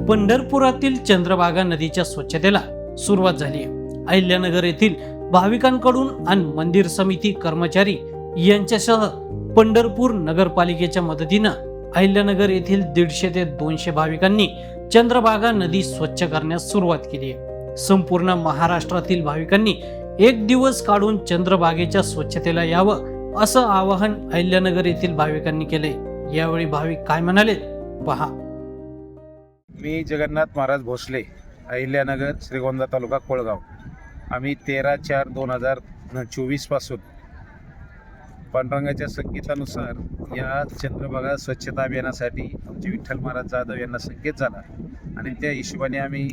पंढरपुरातील चंद्रभागा नदीच्या स्वच्छतेला सुरुवात झाली आहे। अहिल्यानगर येथील भाविकांकडून आणि मंदिर समिती कर्मचारी यांच्यासह पंढरपूर नगरपालिकेच्या मदतीनं अहिल्यानगर येथील 150 ते 200 भाविकांनी चंद्रभागा नदी स्वच्छ करण्यास सुरुवात केली आहे। संपूर्ण महाराष्ट्रातील भाविकांनी एक दिवस काढून चंद्रभागेच्या स्वच्छतेला यावं असं आवाहन अहिल्यानगर येथील भाविकांनी केले। यावेळी भाविक काय म्हणाले पहा। मी जगन्नाथ महाराज भोसले, अहिल्यानगर, श्रीगोंदा तालुका, कोळगाव। आम्ही 13/4/2024 पासून पांडुरंगाच्या संकेतानुसार या चंद्रभागा स्वच्छता अभियानासाठी आमचे विठ्ठल महाराज जाधव यांना संकेत झाला आणि त्या हिशोबाने आम्ही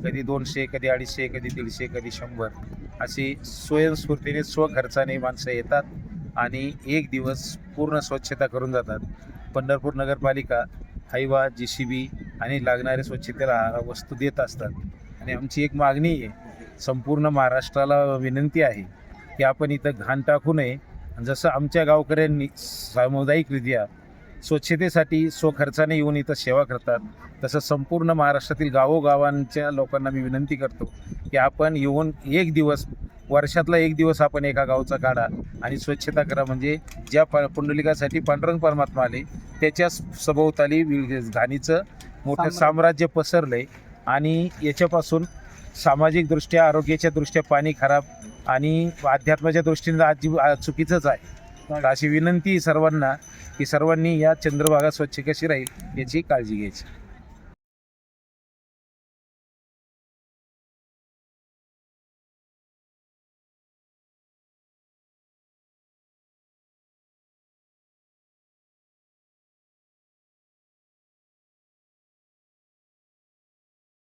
कधी 200, कधी 250, कधी 150, कधी 100 अशी स्वयंस्फूर्तीने स्वखर्चाने माणसं येतात आणि एक दिवस पूर्ण स्वच्छता करून जातात। पंढरपूर नगरपालिका हायवा, JCB आणि लागणारे स्वच्छतेला वस्तू देत असतात आणि आमची एक मागणी आहे, संपूर्ण महाराष्ट्राला विनंती आहे की आपण इथं घाण टाकू नये। जसं आमच्या गावकऱ्यांनी सामुदायिकरित्या स्वच्छतेसाठी स्वखर्चाने येऊन इथं सेवा करतात, तसं संपूर्ण महाराष्ट्रातील गावोगावांच्या लोकांना मी विनंती करतो की आपण येऊन एक दिवस, वर्षातला एक दिवस आपण एका गावचा काढा आणि स्वच्छता करा। म्हणजे ज्या पुंडलिकासाठी पांडुरंग परमात्मा आले त्याच्या सभोवताली घाणीचं मोठं साम्राज्य पसरलंय आणि याच्यापासून सामाजिकदृष्ट्या, आरोग्याच्या दृष्ट्या पाणी खराब आणि अध्यात्माच्या दृष्टीने चुकीचंच आहे। अशी विनंती सर्वांना की सर्वांनी या चंद्रभागा स्वच्छ कशी राहील याची काळजी घ्यायची।